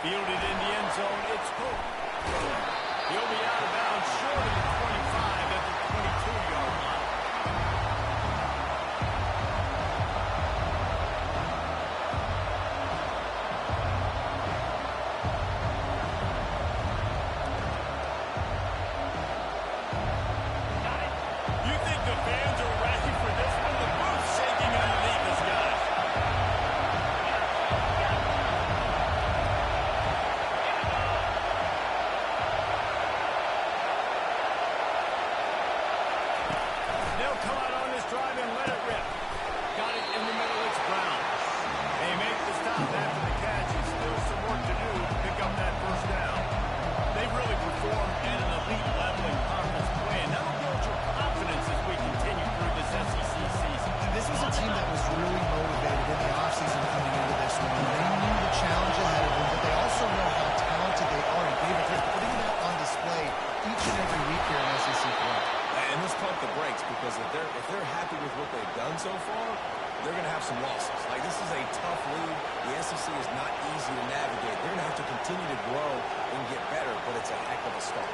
Fielded in the end zone, it's Cook. He'll be out of bounds short of the 25 at the 22-yard line. You think the fans are ready for this one? The boot's shaking underneath this guy. They'll come out on this drive and let it rip. Got it in the middle, it's Brown. They make the stop after the catch. It's still some work to do to pick up that first down. They've really performed at an elite level in conference play, and that'll build your confidence as we continue through this SEC season. This was a team that was really motivated in the offseason coming into this one. They knew the challenge ahead of them, but they also know how talented they are, and David, they're putting that on display each and every week here in SEC play. And let's pump the brakes, because if they're happy with what they've done so far, they're going to have some losses. Like, this is a tough league. The SEC is not easy to navigate. They're going to have to continue to grow and get better, but it's a heck of a start.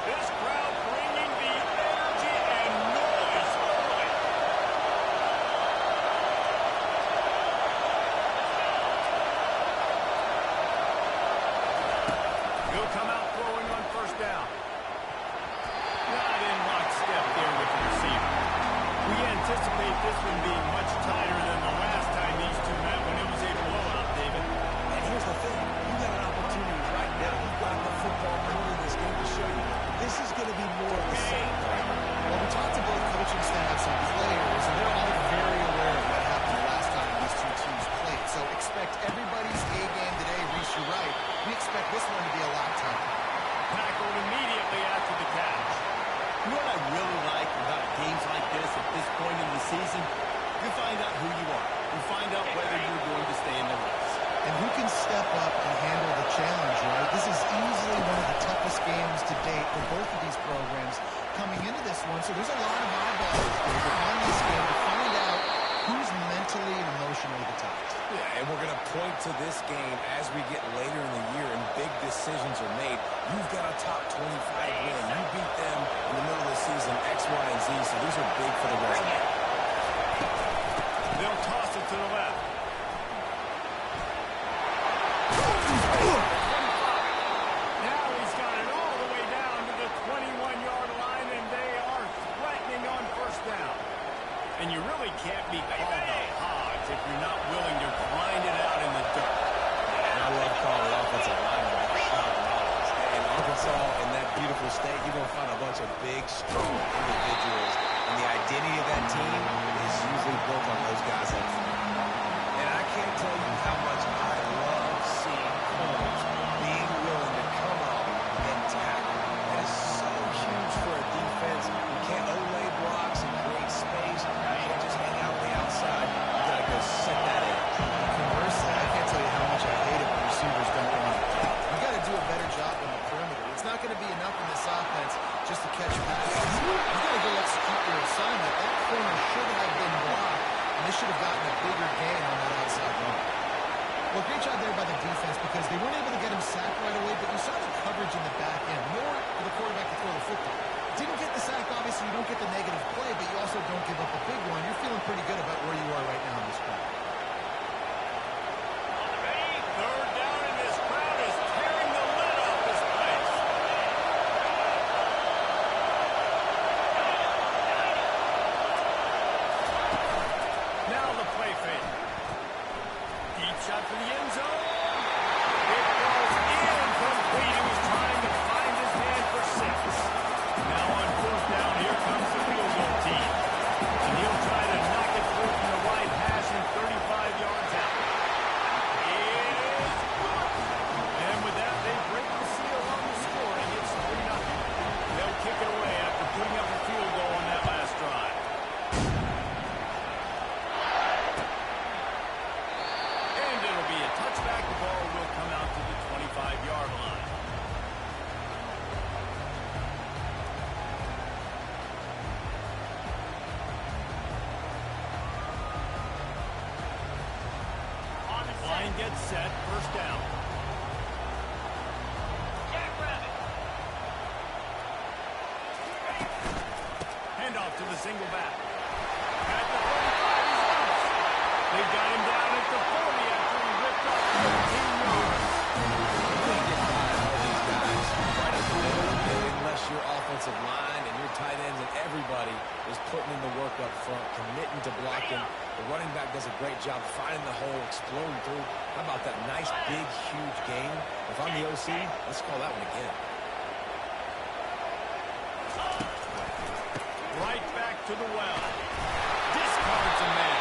This crowd bringing the energy and noise early. He'll come out throwing on first down. Not in lockstep there with the receiver. We anticipate this one being much tighter than the last time these two met when it was a blowout, David. And here's the thing. You got an opportunity right now. You've got the football early in this game to show you this is going to be more of the same. Well, we talked to both coaching staffs and players, and they're all very aware of what happened the last time these two teams played. So expect everybody's A game today. Reese, you're right. We expect this one to be a lot tougher. Tackled immediately after the catch. You know what I really like about games like this at this point in the season? You find out who you are. You find out whether you're going to stay in the race. And who can step up and handle the challenge, right? This is easily one of the toughest games to date for both of these programs coming into this one. So there's a lot of eyeballs on this game to find out who's mentally and emotionally the toughest. Yeah, and we're going to point to this game as we get later in the year and big decisions are made. You've got a top 25 win. You beat them in the middle of the season, X, Y, and Z, so these are big for the resume. They'll toss it to the left. Now he's got it all the way down to the 21-yard line, and they are threatening on first down. And you really can't be called the Hogs if you're not willing to grind it out in the dirt. And I love calling offensive linemen sharp knowledge. In Arkansas, in that beautiful state, you're going to find a bunch of big, strong individuals. And the identity of that team is usually built on those guys up front. And I can't tell you how much I love seeing corners being willing to come up and tackle. That is so huge for a defense. You can't overlay blocks and create space. You can't just hang out on the outside. You got to go set that edge. Conversely, I can't tell you how much I hate it when receivers don't run. You got to do a better job on the perimeter. It's not going to be enough in this offense just to catch passes. You got to go execute your assignment. That corner should have been blocked, and they should have gotten a bigger gain on that outside run. Well, great job there by the defense because they weren't able to get him sacked right away, but you saw the coverage in the back end. More for the quarterback to throw the football. Didn't get the sack, obviously. You don't get the negative play, but you also don't give up a big one. You're feeling pretty good about where you are right now in this play. Third down, and this crowd is tearing the lid off this place. Now the play fake. Deep shot for the end zone. It goes incomplete. He was trying to find his man for 6. Now on fourth down, here comes the field goal team. And he'll try to knock it through from the right hash in third gets set. First down. Handoff to the single back. At the 45, he's loose. They've got him down at the 40 after he ripped off 13 yards. You can't get by all these guys right up the middle unless your offensive line and your tight ends and everybody is putting in the work up front, committing to blocking. The running back does a great job finding the hole, exploding through. How about that nice, big, huge game? If I'm the OC, let's call that one again. Right back to the well. Discards a man.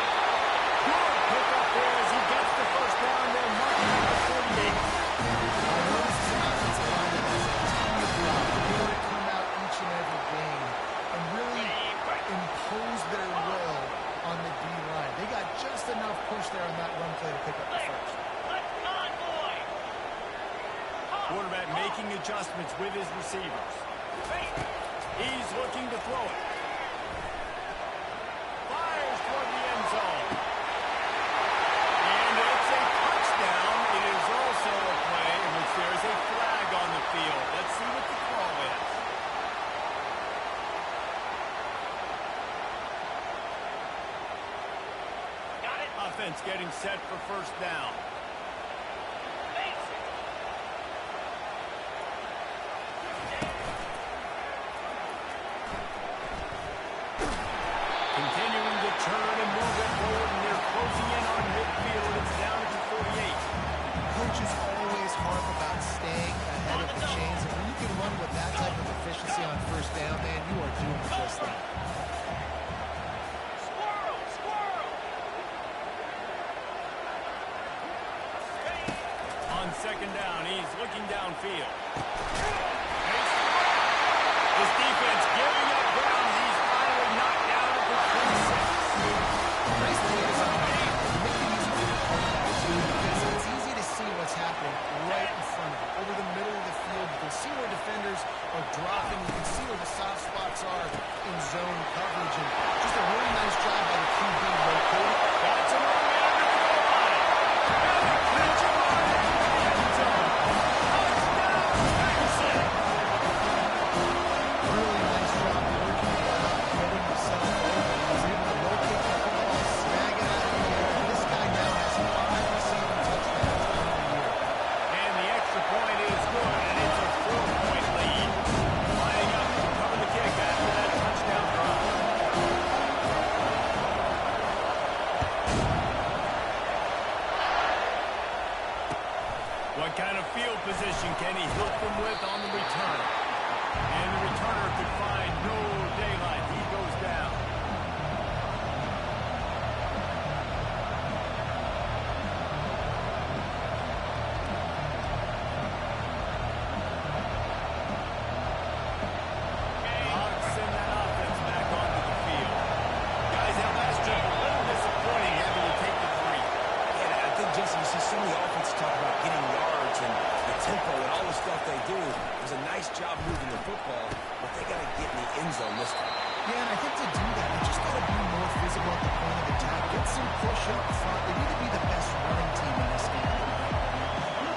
Good pickup there as he gets the first down. They're marking at the 48. I know this is an offensive line that has a ton of job. They're going to come out each and every game and really impose their will on the D-line. They got just enough push there on that run play to pick up the first. Quarterback making adjustments with his receivers. He's looking to throw it. Fires toward the end zone. And it's a touchdown. It is also a play in which there is a flag on the field. Let's see what the call is. Offense getting set for first down. Continuing to turn and move it forward, and they're closing in on midfield. It's down to 48. Coaches always harp about staying ahead of the chains, and when you can run with that type of efficiency on first down, man, you are doing just that. On second down, he's looking downfield. His defense giving up ground. He's finally knocked down at the 26. Nice plays on the game. Make it easy for the quarterback, too, because it's easy to see what's happening right in front of you. Over the middle of the field, you can see where defenders are dropping. You can see where the soft spots are in zone coverage. And just a really nice job by the QB locating. That's a run down to the goal line. Catch him on the end zone. Touchdown, Jackson. Really nice job working it out, getting himself over. He was able to locate the football, snag it out of the air. And this guy now has 5 receiving touchdowns on the year. And the extra point is good, and it's a 4-point lead. Lining up to cover the kick after that touchdown run. What kind of field position can he hook them with on the return? And the returner could find no daylight. He goes down. Hawks send that offense back onto the field. Guys, that last trip a little disappointing having to take the 3. Yeah, I think, Jesse, you see so many offenses talk about getting yards and the tempo and all the stuff they do. It was a nice job moving the football, but they got to get in the end zone this time. Yeah, and I think to do that, they just got to be more physical at the point of attack. Get some push up front. They need to be the best running team in this game.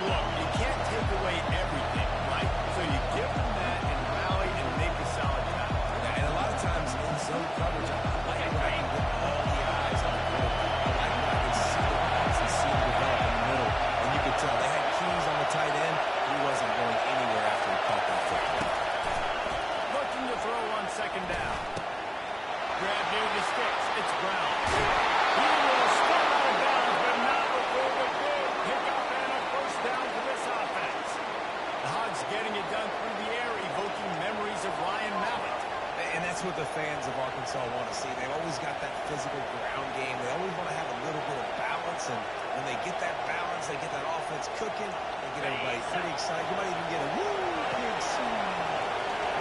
Look, you can't take away everything, right? So you give them that and rally and make a solid job. And a lot of times in zone coverage, I like when I can get all the eyes on the field. I like when I can see the guys and see them develop in the middle. And you could tell they had keys on the tight end. He wasn't going anywhere after he caught that football. Looking to throw on second down. Grab near the sticks. It's Brown. He will step out of bounds, but not before the big pickup and a first down for this offense. The Hogs getting it done through the air, evoking memories of Ryan Mallett. And that's what the fans of Arkansas want to see. They've always got that physical ground game. They always want to have a little bit of balance. And when they get that balance, they get that offense cooking, they get everybody pretty excited. You might even get a woo, big swing.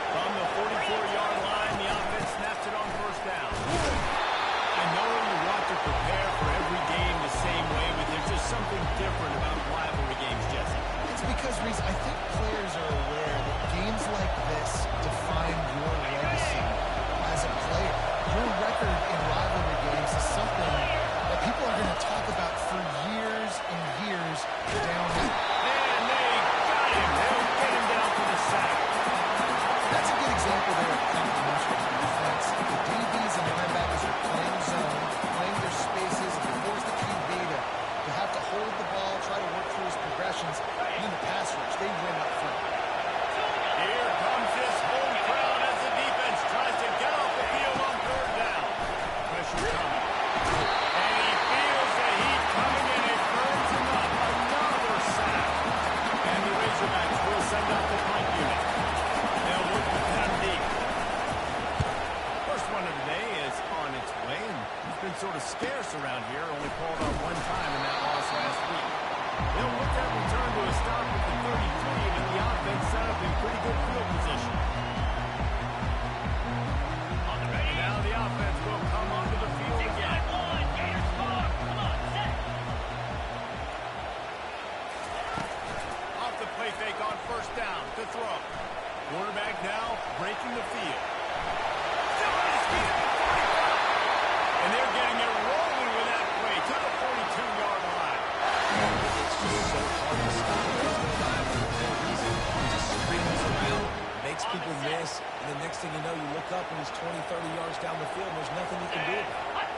From the 44-yard line, the offense snaps it on first down. I know you want to prepare for every game the same way, but there's just something different about rivalry games, Jesse. It's because, Reese, I think players are aware that games like this define your legacy as a player. Your record in rivalry games is something that people are going to talk about for years and years sort of scarce around here, only called up one time in that loss last week. They'll look that return to a stop at the 33, but the offense set up in pretty good field position. Now the offense will come onto the field again. Off the play fake on first down to throw. Quarterback now breaking the field. Still on his feet at the 45. And they're getting it rolling with that play to the 42-yard line. It's just so hard to stop. There's no line for no reason. He just screams around, makes people miss, and the next thing you know, you look up and he's 20, 30 yards down the field, and there's nothing you can do about it.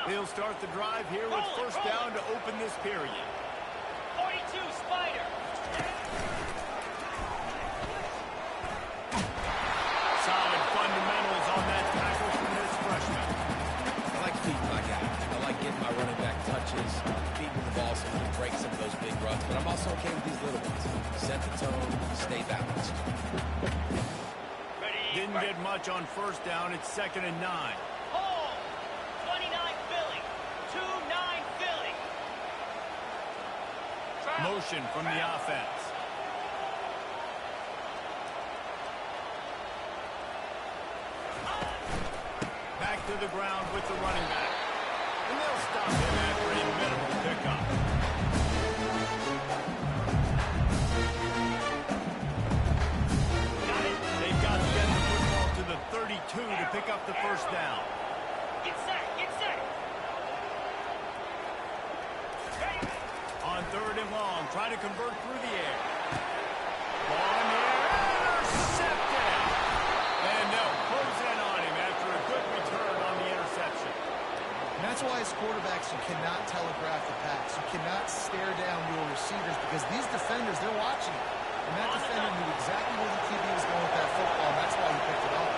He'll start the drive here with first down to open this period. 42, Spider. Solid fundamentals on that tackle from this freshman. I like feeding my guy. I like getting my running back touches, feeding the ball so he can break some of those big runs. But I'm also okay with these little ones. Set the tone, stay balanced. Didn't get much on first down. It's 2nd and 9. Hold. 29 Philly. 2-9 Philly. Motion from the offense. Back to the ground with the running back. And they'll stop him after a minimal pickup. They've got to get the football to the 32 to pick up the first down. Get set. Get set. On 3rd and long, trying to convert through the air. Ball in the air, intercepted! And they'll close in on him after a good return on the interception. And that's why as quarterbacks, you cannot telegraph the pass. You cannot stare down your receivers because these defenders, they're watching it. And that defender knew exactly where the QB was going with that football, and that's why he picked it off.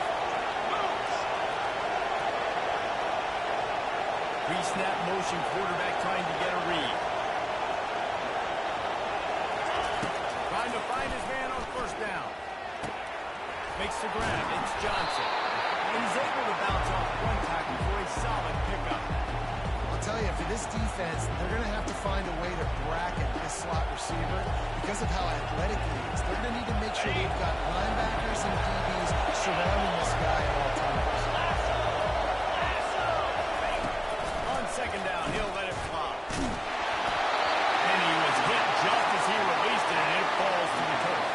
Pre-snap motion, quarterback trying to get a read. Trying to find his man on first down. Makes the grab. It's Johnson. And he's able to bounce off one tackle for a solid pickup. I'll tell you, for this defense, they're going to have to find a way to bracket this slot receiver because of how athletic he is. They're going to need to make sure they've got linebackers and DBs surrounding this guy at all times. On 2nd down, he'll let it fly. And he was hit just as he released it, and it falls to the turf.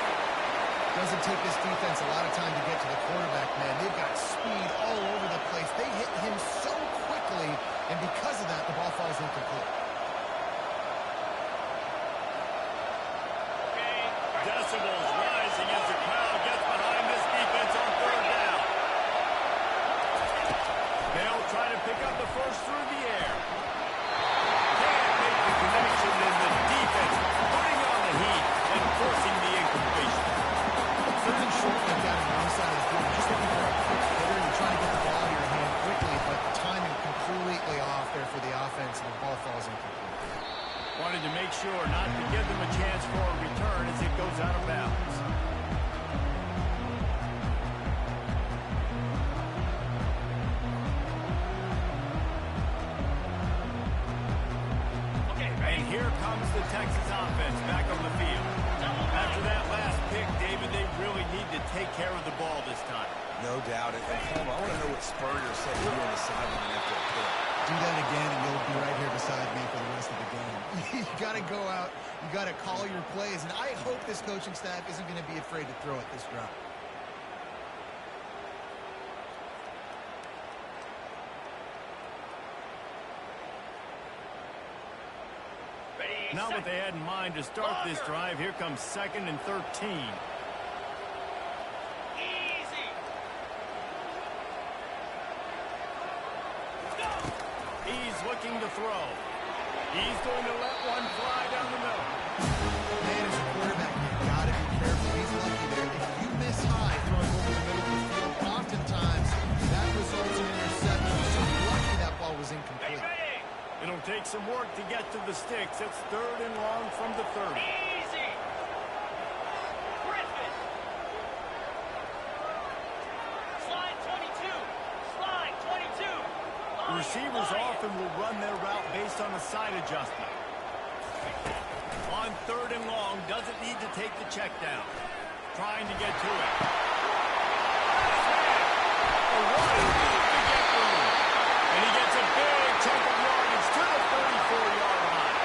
Doesn't take this defense a lot of time to get to the quarterback, man. They've got speed all over the place. They hit him so quickly, and because of that, the ball falls incomplete. Decibels rising as the crowd gets behind this defense on 3rd down. They'll try to pick up the first through the air. Can't make the connection, and the defense putting on the heat and forcing the incompletion. Something short like that on the wrong side of the field. Just looking for a quick hitter. You're trying to get the ball out of your hand quickly, but the timing completely off there for the offense, and the ball falls incomplete. Wanted to make sure not to give them a chance for a return as it goes out of bounds. And here comes the Texas offense back on the field. After that last pick, David, they really need to take care of the ball this time. No doubt. And Palmer, I want to know what Spurrier said to you on the sideline after a pick. Do that again, and you'll be right here beside me for the rest of the game. You got to go out. You got to call your plays, and I hope this coaching staff isn't going to be afraid to throw it this route. Not what they had in mind to start this drive. Here comes 2nd and 13. Easy. He's looking to throw. He's going to let one fly down the middle. take some work to get to the sticks. It's 3rd and long from the 30. Easy. Griffin. Slide 22. Slide 22. The receivers often will run their route based on a side adjustment. On 3rd and long, doesn't need to take the check down. Trying to get to it. And he gets a big chunk of yardage to the 34-yard line.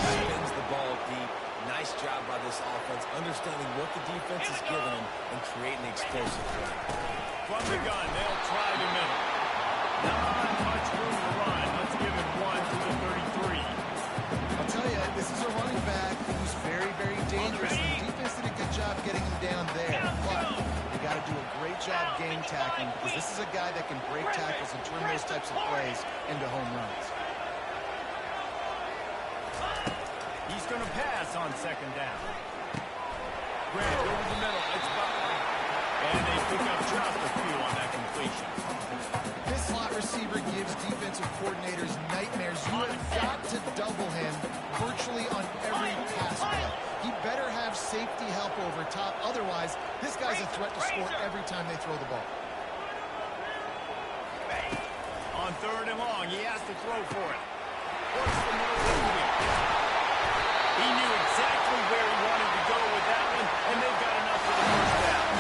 Spins the ball deep. Nice job by this offense, understanding what the defense is giving them and creating explosive play. From the gun, they'll try the middle. Not much room to run. Let's give him 1 to the 33. I'll tell you, this is a running back who's very, very dangerous. The defense did a good job getting him down there. But they got to do a great job game tackling because this is a guy that can break tackles and turn those types of plays into home runs. He's going to pass on 2nd down. Grant over the middle. It's Butler. And they pick up just a few on that completion. This slot receiver gives defensive coordinators nightmares. You have got to double him virtually on every pass play. He better have safety help over top. Otherwise, this guy's a threat to score every time they throw the ball. On 3rd and long, he has to throw for it. Force the middle of the field. He knew exactly where he wanted to go with that one, and they've got enough for the 1st down.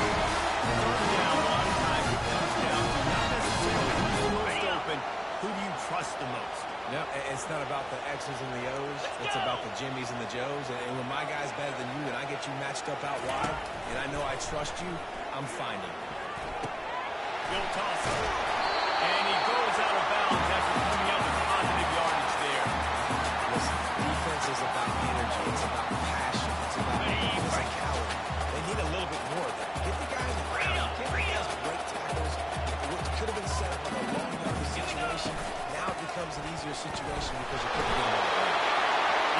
3rd down, a lot of times it comes down to not necessarily who's the most open. Who do you trust the most? No, it's not about the X's and the O's. It's about the Jimmys and the Joes. And when my guy's better than you and I get you matched up out wide, and I know I trust you, I'm finding. Bill toss it. And he goes out of bounds after coming out with positive yardage there. Listen, defense is about energy. It's about passion. It's about physicality. They need a little bit more of that. Get the guy in the ground. Get the guys break tackles. What could have been set up on a long yardage situation, now it becomes an easier situation because you couldn't get him on the ground.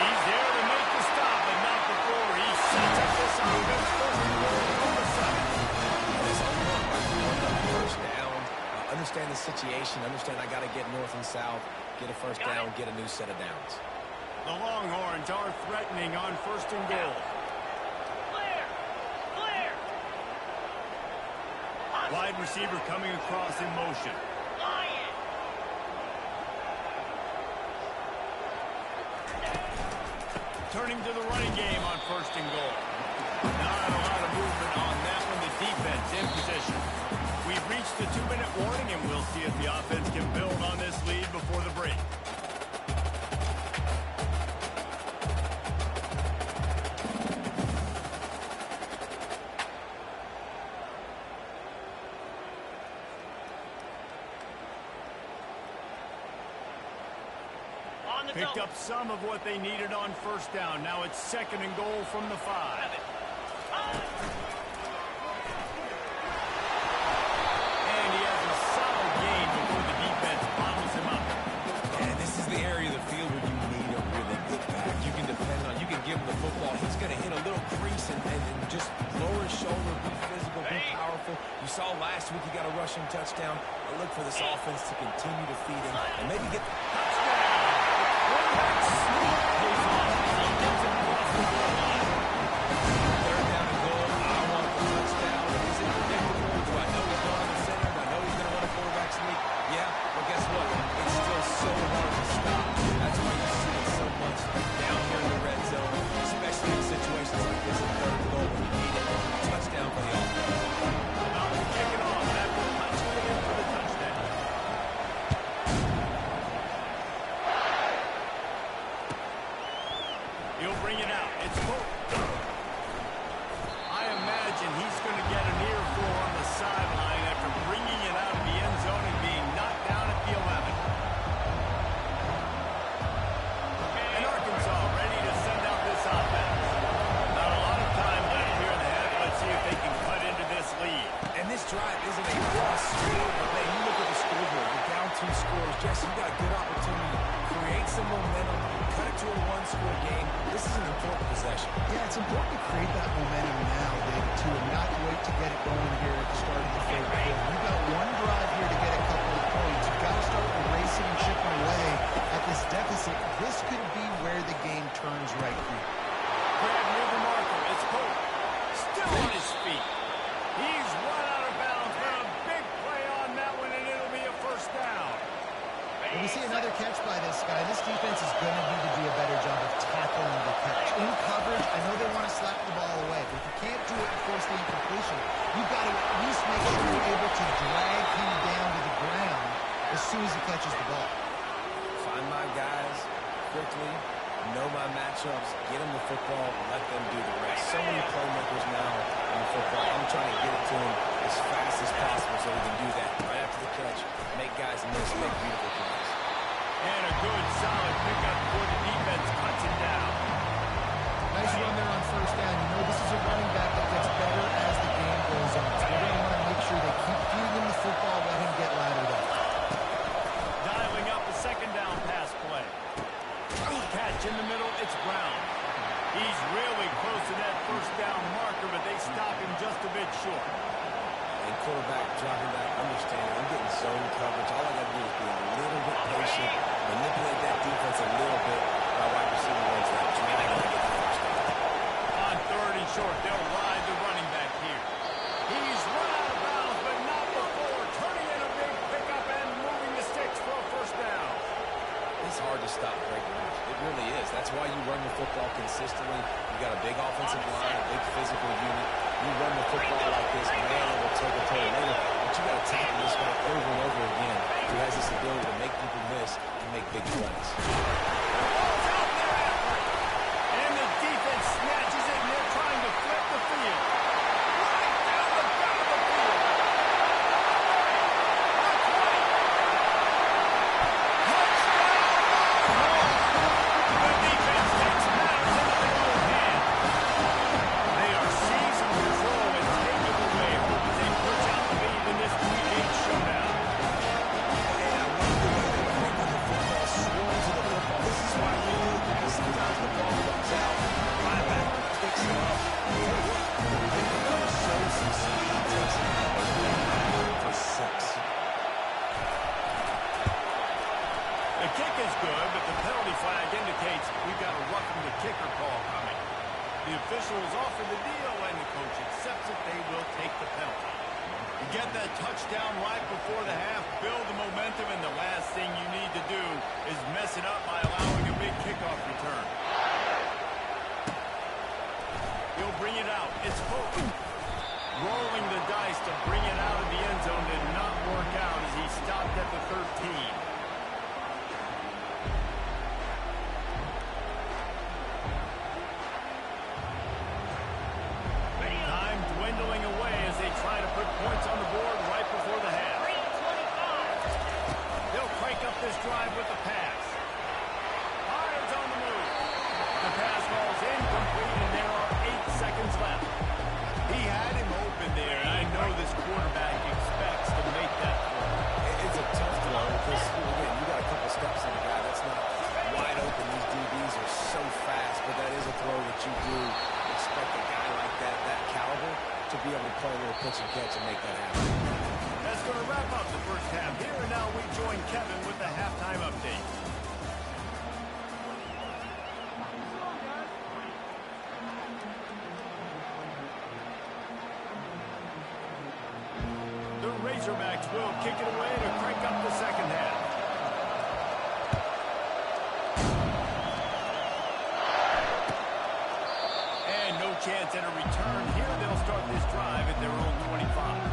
He's there to make the stop, but not before. He sets up this offense 1st and goal from the 7. This is on 1st down. Understand the situation. Understand I got to get north and south, get a 1st down, get a new set of downs. The Longhorns are threatening on 1st and goal. Clear. Clear. Wide receiver coming across in motion. Lion. Turning to the running game on 1st and goal. Not a lot of movement on that one. The defense in position. We've reached the 2-minute warning, and we'll see if the offense can build on this lead before the break. Picked up some of what they needed on 1st down. Now it's 2nd and goal from the 5. And he has a solid gain before the defense bottles him up. And this is the area of the field where you need a really good back. You can depend on, you can give him the football. He's going to hit a little crease and just lower his shoulder, be physical, be powerful. You saw last week he got a rushing touchdown. I look for this offense to continue to feed him and maybe get the touchdown. Third down and goal. I want the touchdown. Is it predictable? Do I know he's going to the center? Do I know he's going to run a quarterback sneak? Yeah, but guess what? It's still so hard to stop. That's why you see it so much down here in the red zone, especially in situations like this in 3rd and goal when you need it. Touchdown for the offense. About to kick it off. That will punch it in for the touchdown. He'll bring it out. It's Pope. I imagine he's going to get an earful on the sideline after bringing it out of the end zone and being knocked down at the 11. And Arkansas ready to send out this offense. Not a lot of time left here in the half. Let's see if they can cut into this lead. And this drive isn't a cross score, but man, you look at the scoreboard. We're down 2 scores. Jesse, you got a good opportunity to create some momentum, cut it to a one-score game. This is an important possession. Yeah, it's important to create that momentum now, David, too, and not wait to get it going here at the start of the third quarter. You've got one drive here to get a couple of points. You've got to start erasing and chipping away at this deficit. This could be where the game turns right here. Grab near the marker. It's Pope. Still on his feet. He's run out of bounds, but a big play on that one, and it'll be a first down. When we see another catch by this guy, this defense is going to need to do a better job of tackling the catch. In coverage, I know they want to slap the ball away, but if you can't do it and force the incompletion, you've got to at least make sure you're able to drag him down to the ground as soon as he catches the ball. Find my guys quickly, know my matchups, get them the football, let them do the rest. So many playmakers now in football. I'm trying to get it to them as fast as possible so we can do that right after the catch, make guys miss, make beautiful plays. And a good, solid pickup for the defense. Cuts it down. Nice run there on first down. You know this is a running back that gets better as the game goes on. So they're going to want to make sure they keep feeding him the football, let him get laddered up. Dialing up the second down pass play. Catch in the middle, it's Brown. He's really close to that first down marker, but they stop him just a bit short. And quarterback dropping back, understanding, I'm getting zone coverage. All I got to do is be a little bit patient, manipulate that defense a little bit. My wide receiver runs that drag and I get the first down. On third and short, they'll ride the running back here. He's run out of bounds, but not before. Turning in a big pickup and moving the sticks for a first down. It's hard to stop Greg Lewis. It really is. That's why you run the football consistently. You got a big offensive line, a big physical unit. You run the football like this, man, it will take a toll later. But you got to tackle this guy over and over again who has this ability to make people miss and make big plays. And the defense snatches it, and they're trying to flip the field. Right down the gut of the field. The defense takes matters into their own hands. They are seizing control and take it away as they push out the lead in this 3-8 showdown. And I love the way they break on the football, swarm to the football. This is why we do that. Sometimes the ball comes out, linebacker picks it up. I'll tell you what, they become so succeeding. He takes it for 6. The kick is good, but the penalty flag indicates we've got a roughing the kicker call coming. The official is offered the deal, and the coach accepts it. They will take the penalty. You get that touchdown right before the half, build the momentum, and the last thing you need to do is mess it up by allowing a big kickoff return. He'll bring it out. It's Pope. Rolling the dice to bring it out of the end zone did not work out as he stopped at the 13. Time dwindling away as they try to put points on the board right before the half. 3:25. They'll crank up this drive with the pass. Fires on the move. The pass falls incomplete, and there are 8 seconds left. He had him open there, and I know this quarterback expects to make that throw. It's a tough throw because, again, you got a couple steps in the guy. That's not wide open. These DBs are so fast, but that is a throw that you do expect a guy like that caliber, to be able to play a little pitch and catch and make that happen. That's going to wrap up the first half here, and now we join Kevin with the halftime update. The Razorbacks will kick it away to crank up the second half. And no chance at a return here. They'll start this drive at their own 25.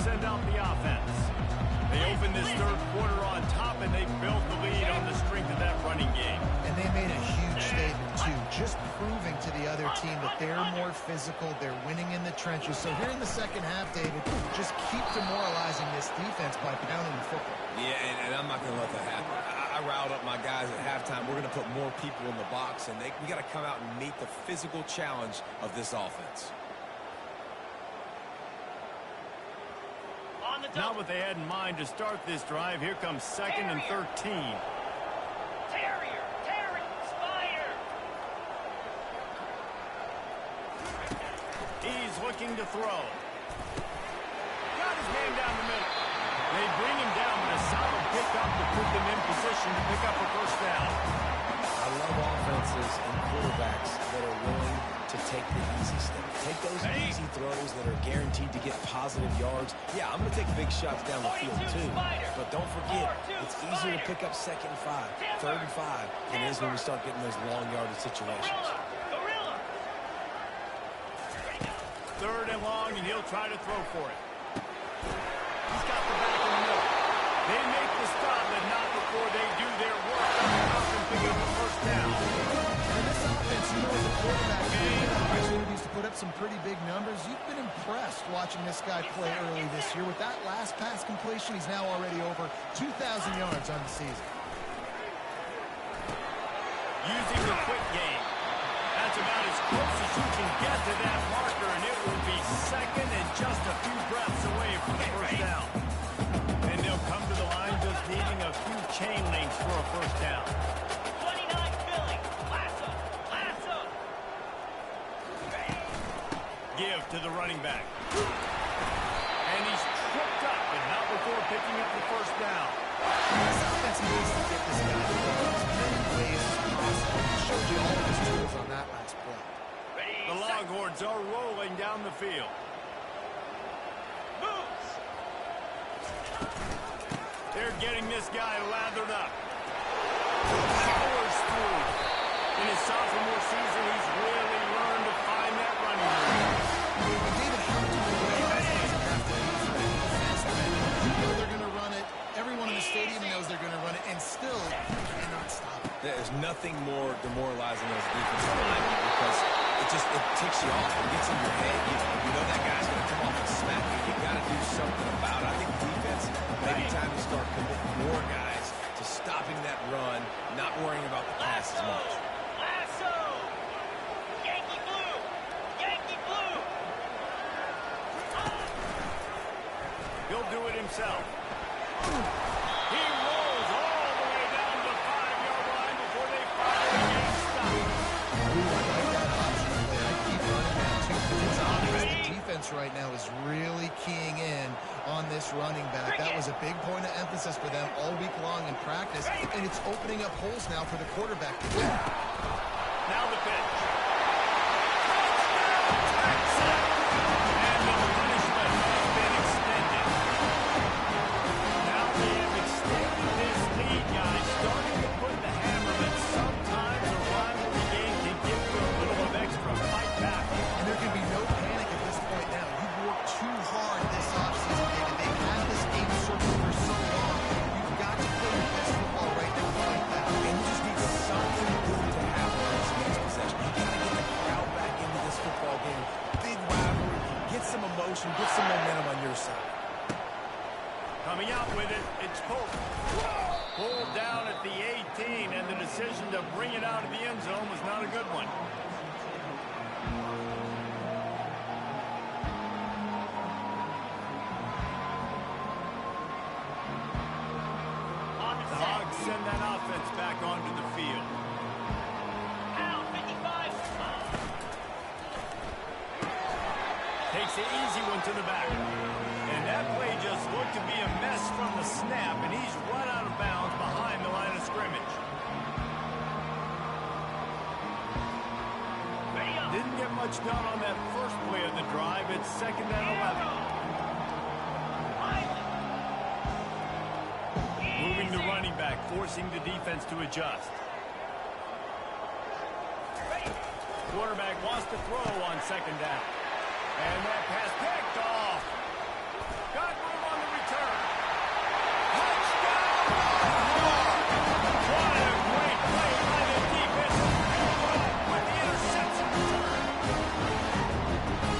send out the offense. They opened this third quarter on top, and they built the lead on the strength of that running game. And they made a huge statement, too, just proving to the other team that they're more physical, they're winning in the trenches. So here in the second half, David, just keep demoralizing this defense by pounding the football. Yeah, and I'm not going to let that happen. I riled up my guys at halftime. We're going to put more people in the box, and we got to come out and meet the physical challenge of this offense. Not what they had in mind to start this drive. Here comes second and 13. Terrier, Spider. He's looking to throw. Got his man down the middle. They bring him down with a solid pickup to put them in position to pick up a first down. I love offenses and quarterbacks that are willing to take the easy step. Take those easy throws that are guaranteed to get positive yards. Yeah, I'm going to take big shots down the field too. But don't forget, it's easier to pick up 2nd and 5, 3rd and 5 than it is when we start getting those long yardage situations. Third and long, and he'll try to throw for it. He's got the back in the middle. They make the stop, but not before they do their work on the top and pick up the first down. And this offense, you know, as a quarterback, you get opportunities to put up some pretty big numbers. You've been impressed watching this guy play early this year. With that last pass completion, he's now already over 2,000 yards on the season. Using the quick game. That's about as close as you can get to that marker, and it will be second and just a few breaths away from the first down. And they'll come to the line just needing a few chain links for a first down. 29 Philly. Lasso. Give to the running back. And he's tripped up, but not before picking up the first down. This offense needs to get this guy involved as many ways as possible. He showed you all of his tools on that last play. The Longhorns are rolling down the field. Moves. They're getting this guy lathered up. Powers through. In his sophomore season, he's really learned to find that running room. David, how do you realize it doesn't have to be for a defenseman? You know they're going to run it. Everyone in the stadium knows they're going to run it, and still cannot stop it. There's nothing more demoralizing as a defensive lineman because it ticks you off. It gets in your head. You know that guy's going to come off and smack you. You got to do something about it. I think defense, maybe time to start committing more guys to stopping that run, not worrying about the pass as much. Lasso. Yankee blue. He'll do it himself. He rolls all the way down to the 5-yard line before they finally get stopped. I like that option play. I keep running that too. It's obvious the defense right now is really keying in on this running back. That was a big point of emphasis for them all week long in practice, and it's opening up holes now for the quarterback to do. Now the pitch. And the punishment has been extended. Now they have extended this lead, guys, starting to put the hammer that sometimes a rivalry game can give you a little of extra fight back. And there can be no panic at this point now. You've worked too hard this offseason, David. They've had this game circled for so long. You've got to play your best football right now like that. And you just need something good to happen in this next possession. You got to get the crowd back into this football game. Big rivalry. Get some emotion. Get some momentum on your side. Coming out with it, it's Polk. Pulled down at the 18, and the decision to bring it out of the end zone was not a good one. The Hogs send that offense back onto the field. Out 55. Takes the easy one to the back. And that play just looked to be a mess from the snap, and he's right out of bounds behind the line of scrimmage. Didn't get much done on that first play of the drive. It's second and 11. Moving the running back, forcing the defense to adjust. Quarterback wants to throw on second down. And that pass picked off. Got room on the return. Touchdown, Longhorns! What a great play by the defense with the interception return.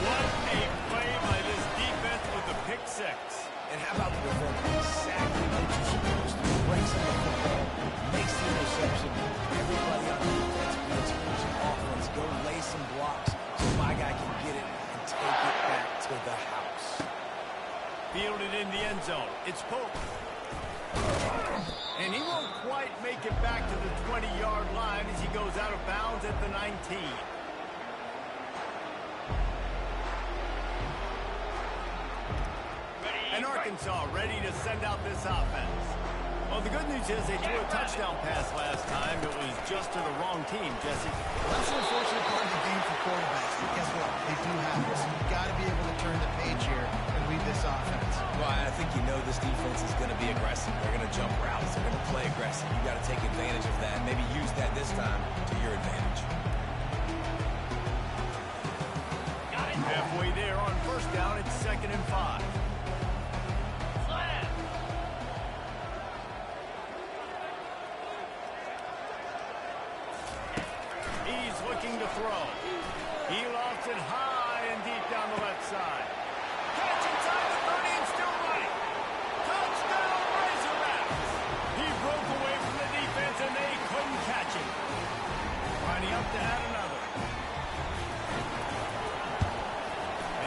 What a play by this defense with the pick six. And how about the defense? Exactly what you're supposed to do. Breaks in the football, makes the interception. Everybody on defense feels here's your offense. Go lay some blocks so my guy can get it and take it back to the house. Fielded in the end zone. It's Pope. And he won't quite make it back to the 20-yard line as he goes out of bounds at the 19. And Arkansas ready to send out this offense. Well, the good news is they threw a touchdown pass last time. It was just to the wrong team, Jesse. Well, that's an unfortunate part of the game for quarterbacks. But guess what? They do have this. You've got to be able to turn the page here and lead this offense. Well, I think you know this defense is going to be aggressive. They're going to jump routes. They're going to play aggressive. You've got to take advantage of that. Maybe use that this time to your advantage. Halfway there on first down, it's 2nd and 5. He's looking to throw. He lofts it high and deep down the left side. Catch inside the 30 and still running. Touchdown, Razorbacks. He broke away from the defense and they couldn't catch him. Lining up to add another.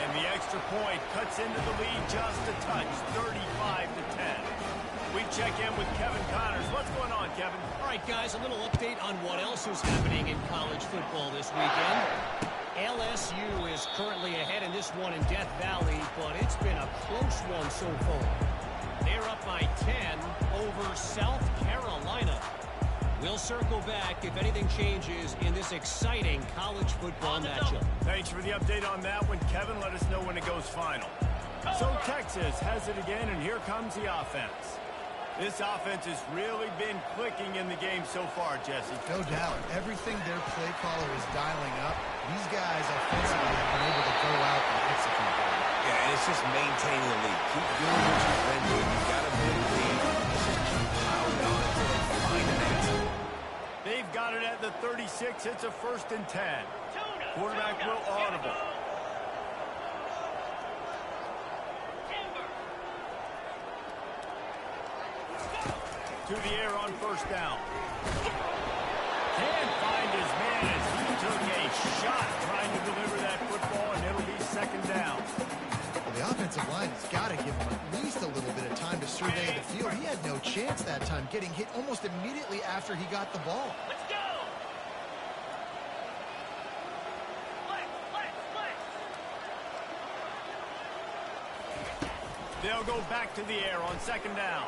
And the extra point cuts into the lead just a touch, 35-10. We check in with Kevin Connors. What's going on, Kevin? All right, guys, a little update on what else is happening in college football this weekend. LSU is currently ahead in this one in Death Valley, but it's been a close one so far. They're up by 10 over South Carolina. We'll circle back if anything changes in this exciting college football matchup. Thanks for the update on that one, Kevin. Let us know when it goes final. So Texas has it again, and here comes the offense. This offense has really been clicking in the game so far, Jesse. No doubt. Everything their play caller is dialing up, these guys offensively have been able to go out and execute that. Yeah, and it's just maintaining the lead. Keep doing what you've been doing. You've got a big lead. Let's just keep piling on until they find an answer. They've got it at the 36. It's a 1st and 10. Quarterback will audible. To the air on first down. Can't find his man as he took a shot trying to deliver that football, and it'll be 2nd down. Well, the offensive line has got to give him at least a little bit of time to survey the field. He had no chance that time, getting hit almost immediately after he got the ball. Let's go! They'll go back to the air on 2nd down.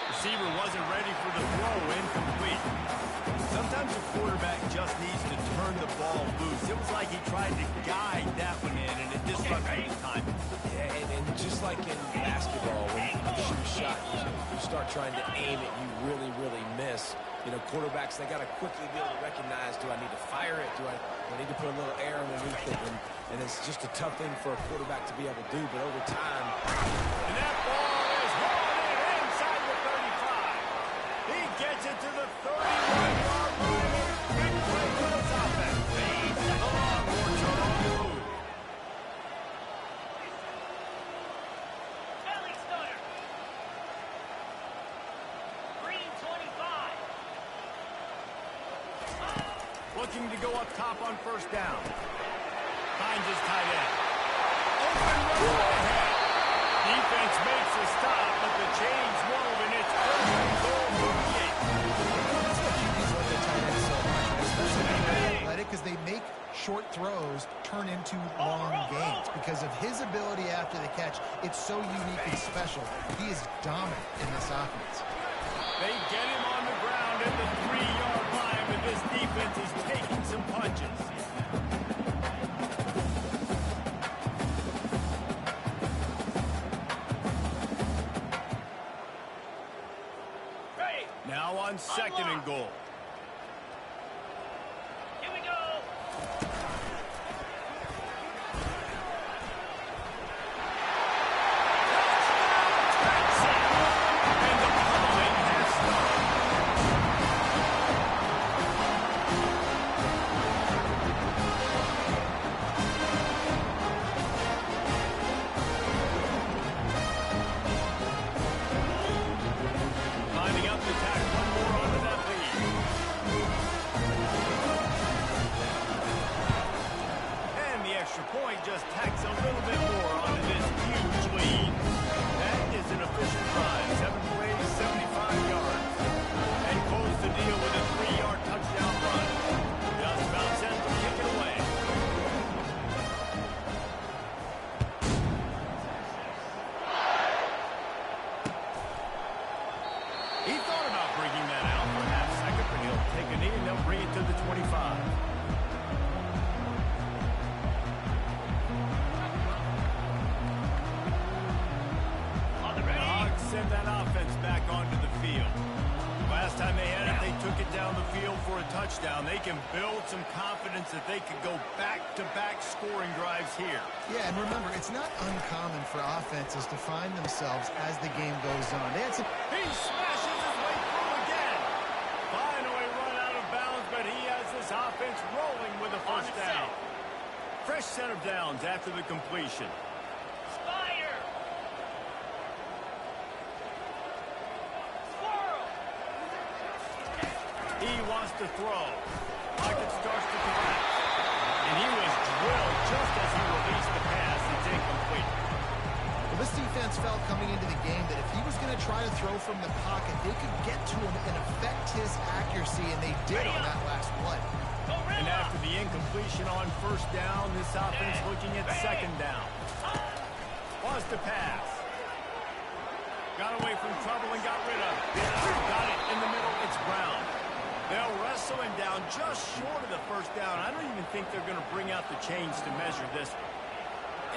Receiver wasn't ready for the throw, incomplete. Sometimes a quarterback just needs to turn the ball loose. It was like he tried to guide that one in, and it disrupted his time. Yeah, and just like in basketball, when you shoot a shot, you start trying to aim it, you really, really miss. You know, quarterbacks, they got to quickly be able to recognize, do I need to fire it? Do I need to put a little air underneath it? And it's just a tough thing for a quarterback to be able to do, but over time. And that ball is hauled in inside the 35. He gets it to the 31-yard line. Big play for this offense. The Longhorns are on the move. Belly starter. Green 25. Looking to go up top on first down. Finds his tight end. Open runner ahead. Defense makes a stop, but the chains wove, and it's 1st and goal from the 8. That's what QBs love their tight ends so much, right? Especially when they're athletic, because they make short throws turn into long gains. Because of his ability after the catch, it's so unique and special. He is dominant in this offense. They get him on the ground at the 3-yard line, but this defense is taking some punches. Now on 2nd and goal. Here we go. point just tacks a little bit more onto this huge lead. That is an efficient drive. 7 plays, 75 yards. And close the deal with a 3-yard touchdown run. Just about sends them kicking away. He thought about bringing that out for a half second, but he'll take a knee and they'll bring it to the 25. Send that offense back onto the field. Last time they had it, they took it down the field for a touchdown. They can build some confidence that they could go back-to-back scoring drives here. Yeah, and remember, it's not uncommon for offenses to find themselves as the game goes on. They had some... He smashes his way through again. Finally run out of bounds, but he has this offense rolling with a first down. Fresh set of downs after the completion. He wants to throw. Pocket starts to collapse. And he was drilled just as he released the pass. It's incomplete. Well, this defense felt coming into the game that if he was going to try to throw from the pocket, they could get to him and affect his accuracy, and they did on that last play. And after the incompletion on first down, this offense looking at second down. Wants to pass. Got away from trouble and got rid of it. Got it in the middle. It's Brown. They'll wrestle him down just short of the first down. I don't even think they're going to bring out the chains to measure this.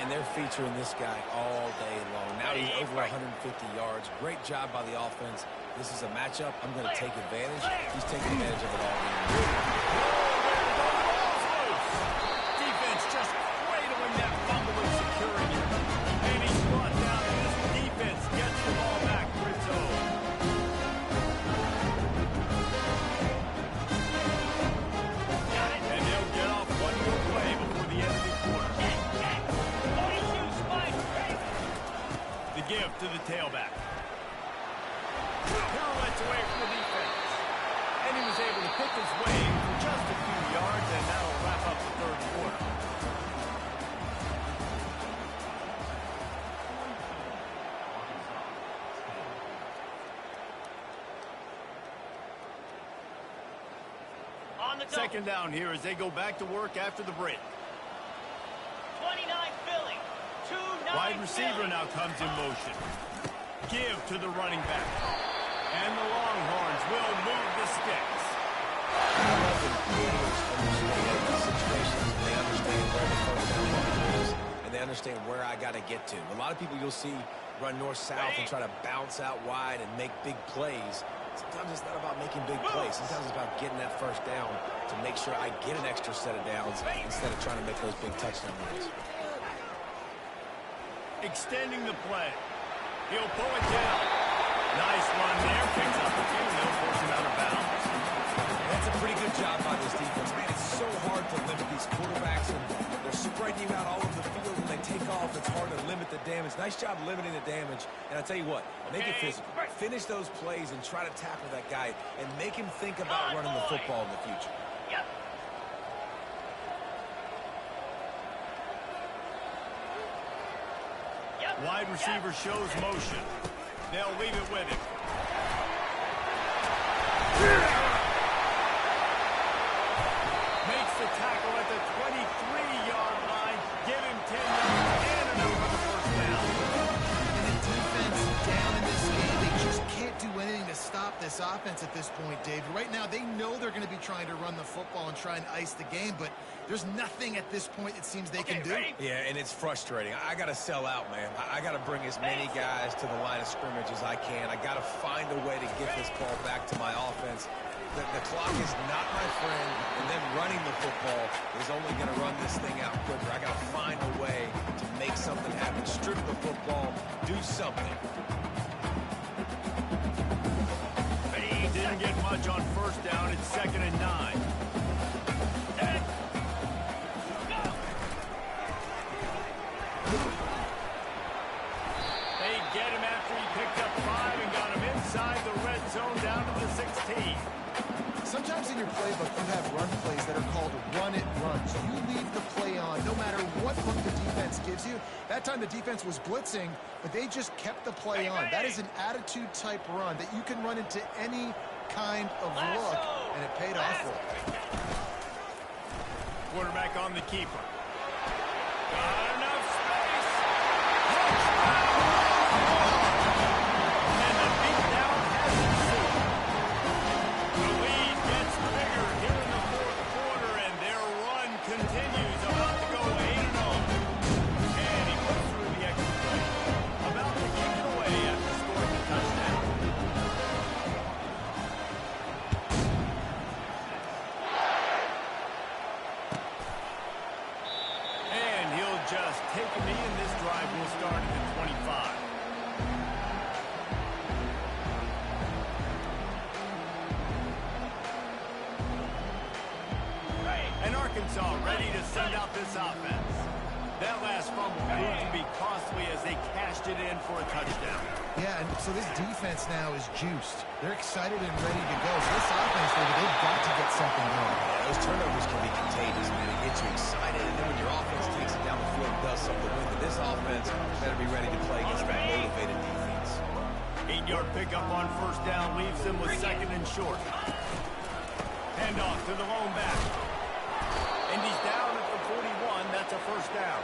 And they're featuring this guy all day long. Now he's over 150 yards. Great job by the offense. This is a matchup. I'm going to take advantage. He's taking advantage of it all game. Defense just cradling that fumble and securing it. And he's brought down. This defense gets the ball back for its own. Give to the tailback. Pirouettes away from the defense. And he was able to pick his way for just a few yards, and that'll wrap up the third quarter. On the go. Second down here as they go back to work after the break. 29 Philly. Wide receiver now comes in motion. Give to the running back. And the Longhorns will move the sticks. They understand where the first down ball is, and they understand where I got to get to. A lot of people you'll see run north-south and try to bounce out wide and make big plays. Sometimes it's not about making big plays. Sometimes it's about getting that first down to make sure I get an extra set of downs instead of trying to make those big touchdown runs. Extending the play. He'll pull it down. Nice run there. Picks up the few. They'll force him out of bounds. That's a pretty good job by this defense. Man, it's so hard to limit these quarterbacks, and they're spreading you out all over the field. When they take off, it's hard to limit the damage. Nice job limiting the damage. And I tell you what, make it physical. Finish those plays and try to tackle that guy and make him think about running the football in the future. Yep. Wide receiver shows motion. They'll leave it with him. Makes the tackle at the 23-yard line. Give him 10 yards and enough for the first down. And the defense down in this game, they just can't do anything to stop this offense at this point, Dave. Right now, they know they're going to be trying to run the football and try and ice the game, but there's nothing at this point it seems they can do. Yeah, and it's frustrating. I got to sell out, man. I got to bring as many guys to the line of scrimmage as I can. I got to find a way to get this ball back to my offense. The clock is not my friend, and then running the football is only going to run this thing out quicker. I got to find a way to make something happen. Strip the football, do something. He didn't get much on first down. It's 2nd and 9. They get him after he picked up 5 and got him inside the red zone down to the 16. Sometimes the in your playbook, you have run plays that are called run-it runs. You leave the play on no matter what look the defense gives you. That time the defense was blitzing, but they just kept the play on. That is an attitude-type run that you can run into any kind of look, and it paid off for it. Quarterback on the keeper. Got enough space. And the beatdown has ensued. The lead gets bigger here in the fourth quarter, and their run continues. About to go 8-0. And he puts through the extra point. About to kick it away after scoring the touchdown. And he'll just take a knee, and this drive will start at the 25. And Arkansas ready to send out this offense. That last fumble proved to be costly as they cashed it in for a touchdown. Yeah, and so this defense now is juiced. They're excited and ready to go. So this offense, they've got to get something going. Yeah, those turnovers can be contagious, man. It gets you excited, and then when your offense takes it down the field and does something with it, this offense better be ready to play against that motivated defense. 8-yard pickup on first down leaves them with second and short. Handoff to the lone back. And he's down at the 41. That's a first down.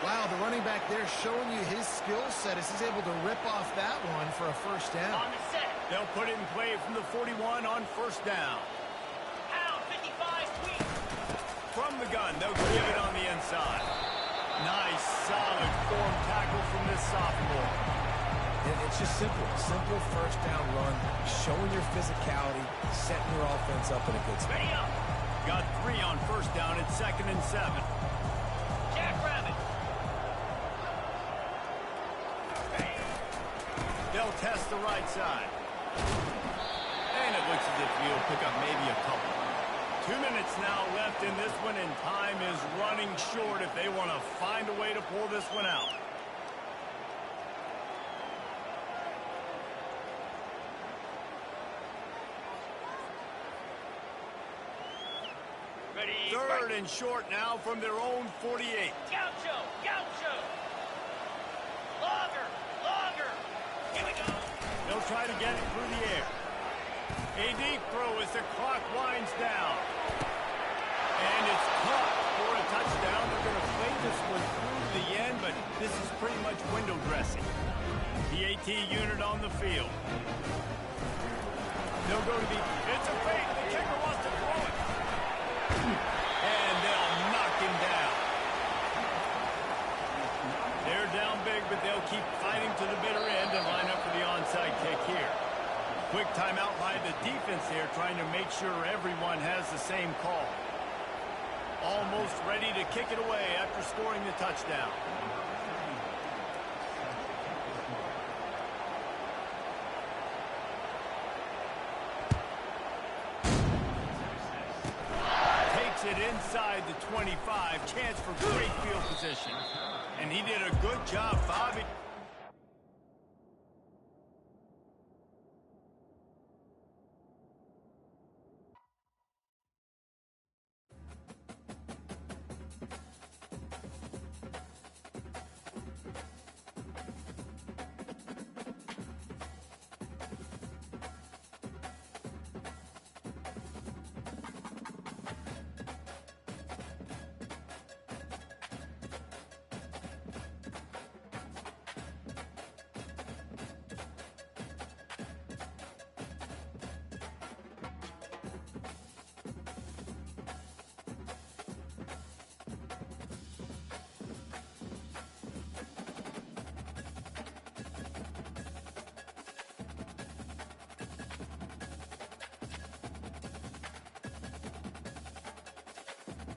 Wow, the running back there showing you his skill set as he's able to rip off that one for a first down. On the set. They'll put it in play from the 41 on first down. Pound 55 sweep. From the gun, they'll give it on the inside. Nice, solid form tackle from this sophomore. It's just simple. Simple first down run, showing your physicality, setting your offense up in a good spot. Ready up. Got 3 on first down at second and 7. Jackrabbit. They'll test the right side. And it looks as if he'll pick up maybe a couple. 2 minutes now left in this one, and time is running short if they want to find a way to pull this one out. Ready. Third and short now from their own 48. Gaucho. Gaucho. Longer. Longer. Here we go. They'll try to get it through the air. A deep throw as the clock winds down. And it's caught for a touchdown. They're going to play this one through the end, but this is pretty much window dressing. The AT unit on the field. They'll go to the... It's a fake. The kicker wants to throw it. And they'll knock him down. They're down big, but they'll keep fighting to the bitter end and line up for the onside kick here. Quick timeout by the defense there, trying to make sure everyone has the same call. Almost ready to kick it away after scoring the touchdown. Takes it inside the 25. Chance for great field position. And he did a good job, Bobby.